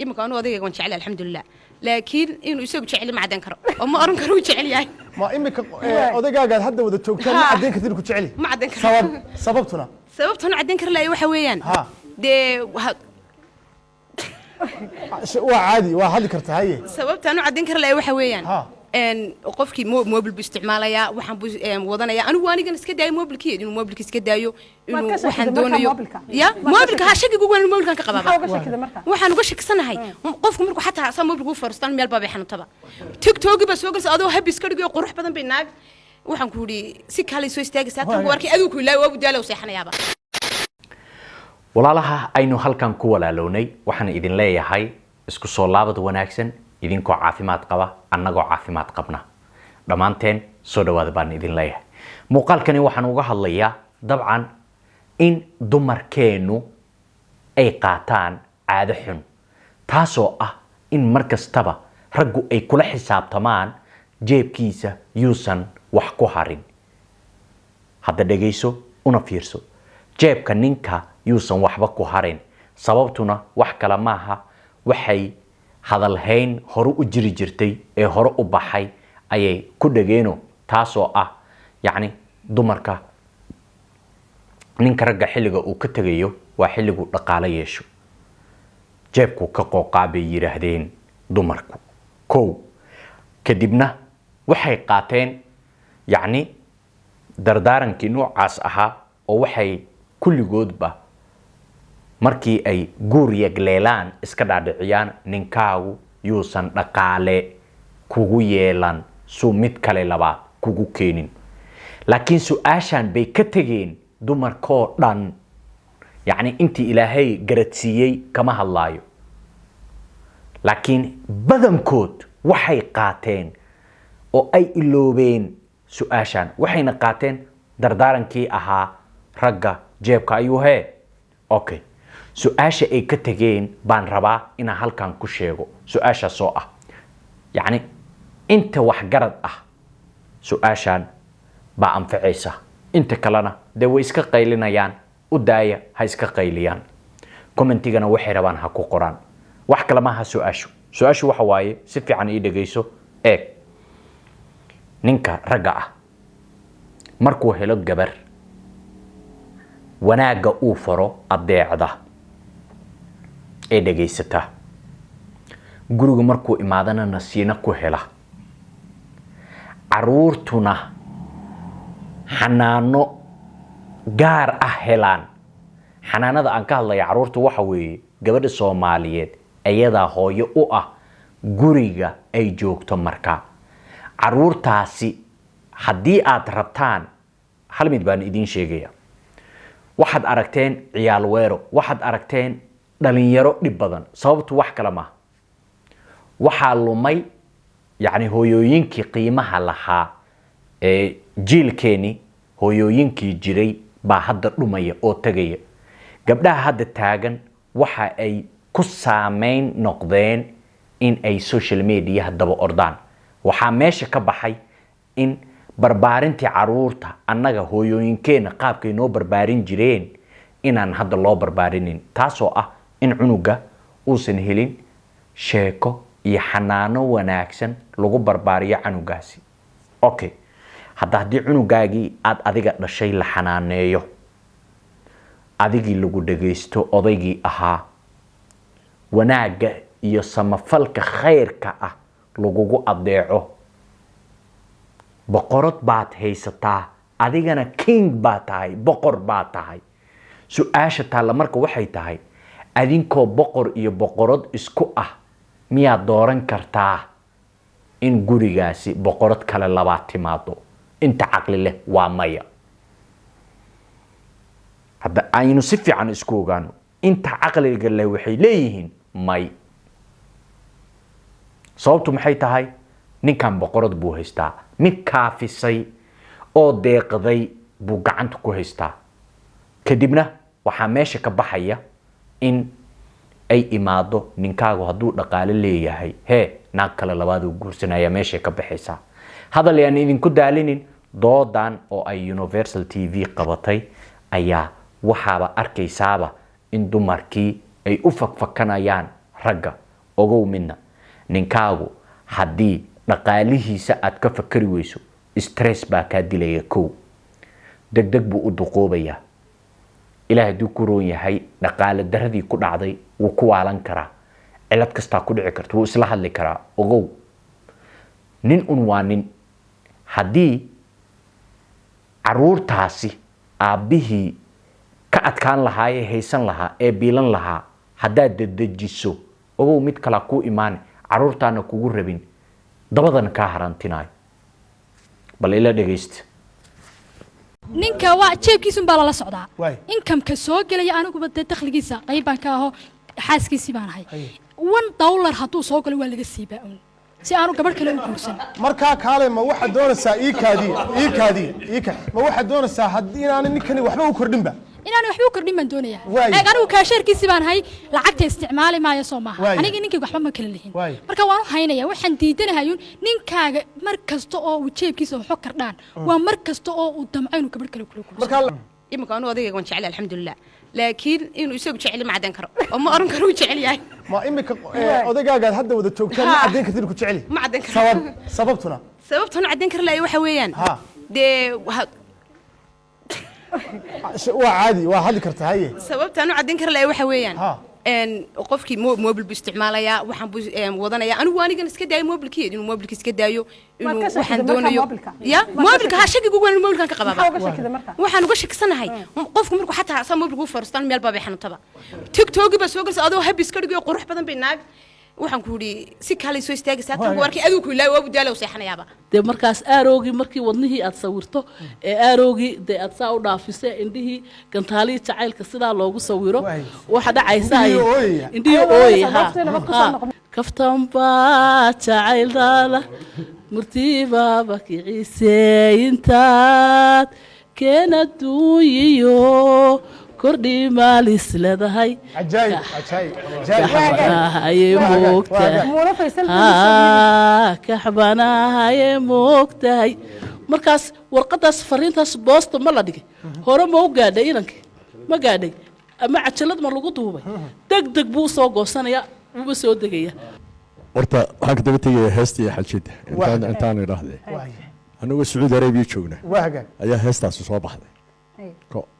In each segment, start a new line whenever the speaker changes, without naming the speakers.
إما كانوا أضيق وان شعلي الحمد لله لكن إنه يسوي شعلي ما عدن كرو أما أرن كرو شعلي يعني
ما إمك أضيق قاعد هذا وده توكل ما عدين كثير كتشعلي
ما عدن كرو
سببتنا
سببتنا عدن كرو لا يوحويان
ها
دي
وعادي وهذه كرتها هي
سببتنا عدن كرو لا يوحويان
ها
إن قفكي موبل باستعمالها وحن وضنايا أنا وأنا جالس كده أي موبل كيد إنه موبل كيس كده يو إنه وحن دونيو يا موبل هالشيء يقول إنه موبل كان كقبابة وحن وقش كسنة هاي قفكم مركو حتى عصام موبل هو فرستان ميل بابي حنو تبع تيك توك بس وقلت أدو هبي سكرجي وقروح بدن بيناق وحن كوري سك هالي سوي استاج ساتر واركي أدو كله وابو داله وسيحنا يابا
walaalaha aynu halkan ku walaalownay waxaan idin leeyahay isku soo laabad wanaagsan idinkoo caafimaad qaba annagoo caafimaad qabna dhamaanteen soo dhawaada baan idin leeyahay muuqaalkani waxaan uga hadlayaa dabcan in dumarkeenu ay qaataan caado xun taasoo ah in markastaba raggu ay kula xisaabtamaan jeebkiisa yuusan wax ku harin hadda dhageyso una fiirso jeebka ninka yuusan waxba ku harin sababtuna wax kala maaha waxay hadalhayn hore u jiri jirtay ee hore u baxay ayay ku dhageeno taasoo ah yacni dumarka ninka ragga xilliga uu ka tagayo waa xilligu dhaqaale yeesho jeebku ka qooqaabay yiraahdeen dumarku kow kadibna waxay qaateen yacni dardaarankii noocaas ahaa oo waxay kulligoodba markii ay guur yagleelaan iska dhaadhiciyaan ninkaagu yuusan dhaqaale kugu yeelan suu mid kale labaad kugu keenin laakiin su-aashan bay ka tageen dumarkoo dhan yacni intii ilaahay garadsiiyey kama hadlaayo laakiin badankood waxay qaateen oo ay iloobeen su-aashan waxayna qaateen dardaarankii ahaa ragga jeebka ayuu hee okay su-aasha ay ka tageen baan rabaa inaan halkan ku sheego su-aashaasoo ah yacni inta waxgarad ah su-aashan baa anficaysa inta kalena dee way iska qaylinayaan u daaya ha iska qayliyaan commentigana waxay rabaan ha ku qoraan wax kale maaha su-aashu waxa waaye si fiican ii dhageyso eeg ninka ragga ah markuu helo gabar wanaagga uu faro adeecda ee dhageysata guriga markuu imaadana nasiina ku hela caruurtuna xanaano gaar ah helaan xanaanada aan ka hadlaya caruurtu waxa weeye gabadha Soomaaliyeed ayadaa hooyo u ah guriga ay joogto markaa caruurtaasi haddii aad rabtaan hal mid baan idin sheegaya waxaad aragteen ciyaal weero waxaad aragteen dhalinyaro dhib badan sababtu wax kale ma waxaa lumay yacni hooyooyinkii qiimaha lahaa ee jiilkeeni hooyooyinkii jiray baa hadda dhumaya oo tagaya gabdhaha hadda taagan waxa ay ku saameyn noqdeen in ay social media daba ordaan waxaa meesha ka baxay in barbaarintii caruurta annaga hooyooyinkeena qaabkay noo barbaarin jireen inaan hadda loo barbaarinin taasoo ah in cunuga uusan helin sheeko iyo xanaano wanaagsan lagu barbaariyo canugaasi okay haddii cunugaagii aad adiga dhashay la xanaaneeyo adigii lagu dhageysto odaygii ahaa wanaaga iyo samafalka khayrka ah lagugu adeeco boqorad baad haysataa adigana king baa tahay boqor baa tahay su-aasha taalla marka waxay tahay adinkoo boqor iyo boqorad isku ah miyaad dooran kartaa in gurigaasi boqorad kale labaad timaado inta caqli leh waa maya hadda aynu si fiican isku ogaano inta caqliga leh waxay leeyihiin may sababtu maxay tahay ninkan boqorad buu haystaa mid kaafisay oo deeqday buu gacanta ku haystaa kadibna waxaa meesha ka baxaya in ay imaado ninkaagu hadduu dhaqaale leeyahay hee naag kale labaad uu guursanaya meesha ka baxaysaa hadal yaan idinku daalinin doodan oo ay Universal TV qabatay ayaa waxaaba arkaysaaba in dumarkii ay u fakfakanayaan ragga ogow midna ninkaagu haddii dhaqaalihiisa aad ka fakari weyso stress baa kaa dilaya kow degdeg buu u duqoobayaa ilaah hadduu ku roon yahay dhaqaale daradii ku dhacday wuu ku waalan karaa cilad kastaa ku dhici karta wuu isla hadli karaa ogow nin un waa nin haddii caruurtaasi aabbihii ka adkaan lahaa ee haysan lahaa ee biilan lahaa haddaad dedejiso ogow mid kala kuu imaane caruurtaana kugu rabin dabadana kaa harantinayo bal ila dhegaysta
ninka waa jeebkiisun baa lala socdaa inkamka soo gelaya aniguba dee dakhligiisa qayb baan ka aho xaaskiisii baan ahay $1 hadduu soo galo waa laga siibaa un si aanu gabadh kale u guursan
markaa kaale ma waxaad doonaysaa iikaadii ma waxaad doonaysaa haddii inaanay ninkani waxba u kordhinba
inaan waxba u kordhin baan doonayaa anigu kaasheerkiisii baan ahay lacagta isticmaali maayo soo maaha aniga ninkayga waxba ma kala lihin marka waan u haynaya waxaan diidanahayun ninkaaga mar kasta oo uu jeebkiisa waxo kordhaan waa mar kasta oo uu damco inuu gabadh kale kula guursan
imika anu odayga waan jecel alxamdulilah laakiin inuu isagu jecel ma cadan karo oo ma oran karo uu jecel yahay
ma imika odaygaaga hadda wada joogtaan ma cadan kartid ku jecel
ma cadan karo
sababtuna
cadan kar laa waxa weeyaan dee
waa caadi waa hadli kartaa haye
sababtaan u cadan kar laa waxa weeyaan qofkii mobil buu isticmaalayaa waxaan buu wadanayaa anigu anigan iska daayo mobilkiisa inuu mobilkiisa iska daayo inuu waxaan doonayo ya mobilka ha shakigu waan mobilkan ka qabaa waxaan uga shakisanahay qofku markuu xataa sa mobilku farstaan meel baa xanutaba tiktok ba soo galsa adoo habis ka dhigo qurux badan bay naag waxaan ku yiri si kale soo istaagaysaa tan warkii adigu ku ilaa waa budaalo seexanayaaba
de markaas aaroogi markii wadnihii aad sawirto ee aaroogi de aad saa u dhaafisay indhihii gantaalihi jacaylka sidaa loogu sawiro waxa dhacaysa indhihii ooy ha kaftan baa jacayldaada murtiibaaba kiciisay intaad keena duuyiyo kordhi maalis leedahay kaxbanahaye moogtahay markaas warqadaas fariintaas boosta ma la dhigay hore ma u gaadhay inankii ma gaadhay ama cajalad ma lagu duubay degdeg buu soo goosanaya wuuba soo degaya
horta waxaan ka daba tegaya heesta iyo xaljida intaan idhaahdee anagoo sacuudi arabiya joogna ayaa heestaasi soo baxday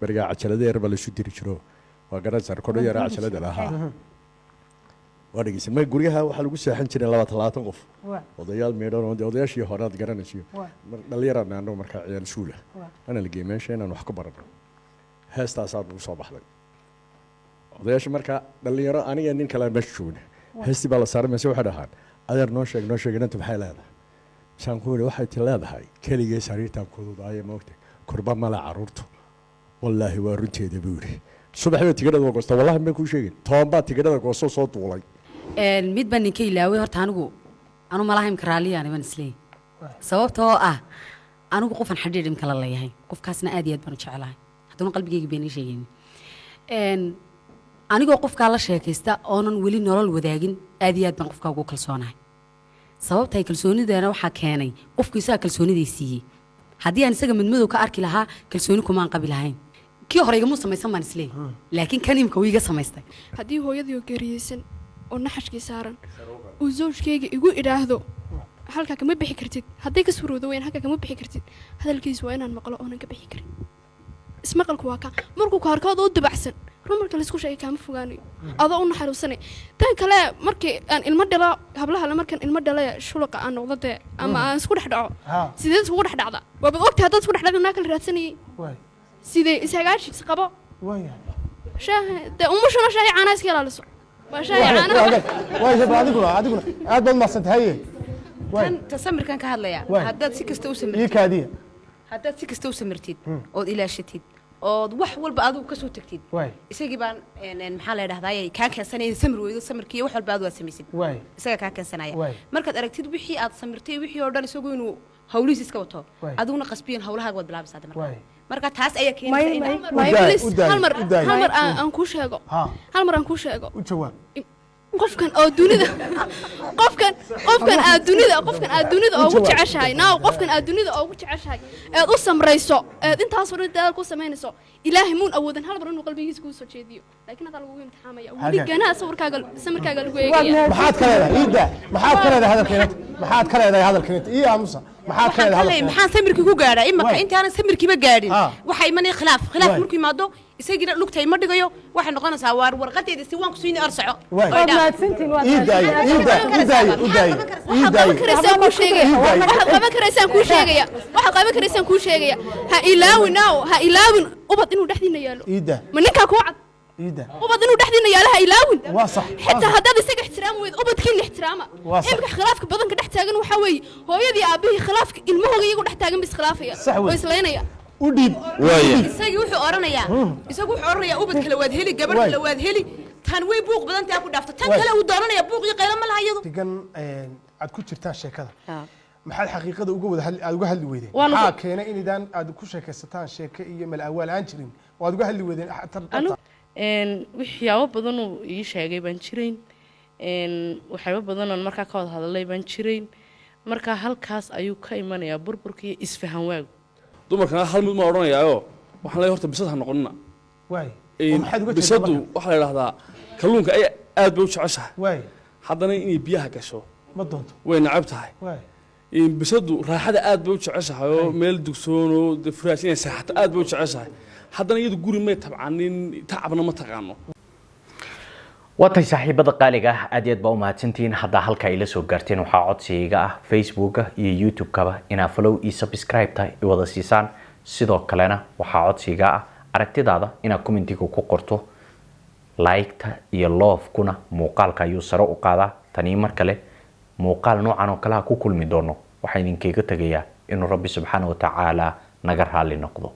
berigaa cajalada yar baa la isu diri jiro waa garansar kodho yara cajalada lahaa waa dhegeysan ma guryaha waxaa lagu seexan jiray 20 qof odayaal meedhan oo odayaashii hore aad garanaysiyo dhalinyarana anoo markaa ciyaal suula ana la geeyay meesha inaan wax ku barano heestaas aad ugu soo baxday odayaasha markaa dhalinyaro aniga nin kale meesha joogna heestii baa la saaray meesha waxa dhahaan adeer noo sheeg inta maxay leedahay saan ku yiri waxay leedahay keligay sariirtaan kududaayay moogtay kurba mala caruurtu والله وارنتيده بوري صبح بيت تجرد وقصته والله ما كل شيء تومبا تجرد وقصته صوت طولي
mid baan ninkay ilaaway horta anu malaahim karaaliya aniban isleey sababtoo ah anigu qofan xidhiidh in kala leeyahay qofkaasna aad iyo aad baan u jecelahay haddana qalbigayga been sheegin anigoo qofka la sheekaysta oonan weli nolol wadaagin aad iyo aad baan qofka ugu kalsoonahay sababtay kalsoonideena waxa keenay qofkiisa kalsoonidiisii haddii aan isaga midmadow ka arki lahaa kalsooni kuma aan qabi lahayn kii hore igama samaysan baan isleey laakiin kan imka wiiga samaystay
haddii hooyadii oo geeriyeysan oo naxashkii saaran uu zawjkayga igu idhaahdo halka kama bixi kartid hadday ka suurowdo weyn halka kama bixi kartid hadalkiisu waa inaan maqlo oonan ka bixi karin ismaqalku waa ka markuu kaarkood u dabacsan rumarka la isku sheegay kama fogaanayo adoo u naxariisanay tan kale markii aan ilmo dhalo hablaha la markan ilmo dhalay shulaqa aan noqdade ama aan isku dhex dhaco sidee isku dhex dhacda waa bad ogtahay dad isku dhex dhacna kala raadsanayay sidee isagaashis qabo de umushana shaahi caana iska ilaaliso waa shaahi caana
waa jaba adiguna aad baad mahadsantahay
tan tasamirkan ka hadlaya haddaad si kasta u samirtid ood ilaashatid ood wax walba adigu ka soo tagtid isagii baan maxaa la yidhahdaa kaa keensanaya samir weydo samirkii wax walba aad waa samaysid isaga kaa keensanaya markaad aragtid wixii aad samirtay wixii oo dhan isagu inuu hawlihiis iska wato adiguna qasbiyan hawlahaaga waad bilaabaysaa marka taas ayaa keenaysa
hal mar aan kuu sheego u jawaab qofkan oo dunida qofkan aad dunida ugu jeceshahay naaw qofkan aad dunida ugu jeceshahay aad u samrayso aad intaas oo dhan ku sameynayso ilaahay muun awoodan hal bar inuu qalbigiisa ku soo jeediyo laakiin hada lagu imtixaamaya wali ganaa samarkaaga lagu eegaya
maxaad ka leedahay iida maxaad ka leedahay hadalkeena iyo aamusa maxaad ka leedahay
maxaan samirkii ku gaadhay imaka intaana samirkiiba gaadhin waxa imanay khilaaf markuu imaado isagina lugtay ma dhigayo waxay noqonaysaa warqadeeda si waan ku siini arsaco
waxaad ku sheegaya ha ilaawin ubad inuu dhexdiina yaalo ma ninkaa kuu cad ubad inuu dhexdiina yaalo ha ilaawin xitaa haddaad isaga ixtiraam weyd ubadkiina ixtiraama imika khilaafka badanka dhex taagan waxaa weeye hooyadii aabihii khilaafka ilmahooga iyagu dhex taagan ba iskhilaafaya oo islaynaya
udhiib
isagu wuxuu oranayaa ubad kale waad heli gabar kale waad heli tan way buuq badan taa ku dhaafto tan kale uu doonanaya buuq iyo qaylo ma laha iyadu
digan aad ku jirtaan sheekada maxaad xaqiiqada uga hadli weydeen maxaa keenay inidaan aad ku sheekaysataan sheeke iyo mal-awaal aan jirin oo aad uga hadli weydeen
waxyaabo badan uu ii sheegay baan jirayn waxyaabo badan oon markaa ka wada hadalay baan jirayn markaa halkaas ayuu ka imanayaa burburka iyo isfahan waagu
dumarkana hal mid ma odhanayaayo waxaan leeyahay horta bisad ha noqonina bisadu waxaa la yidhahdaa kalluunka ay aad bay u jeceshahay haddana inay biyaha gasho
ma doonto
way nacab tahay bisadu raaxada aad bay u jeceshahay oo meel dugsoon oo furaash inay seexato aad bay u jeceshahay haddana iyadu guri may tabcanin tacabna ma taqaano
watay saaxiibada qaaliga ah aad iyo aad baa u mahadsantihiin haddaa halkaa ila soo gaarteen waxaa codsiga ah facebooka iyo youtube-kaba inaa follow iyo subscribe-ta i wada siisaan sidoo kalena waxaa codsiga ah aragtidaada inaad commentiga ku qorto like-ta iyo love-kuna muuqaalka ayuu sare u qaadaa tanii mar kale muuqaal noocan oo kale ha ku kulmi doono waxaa idinkaga tegayaa inuu rabbi subxaana wa tacaala naga raali noqdo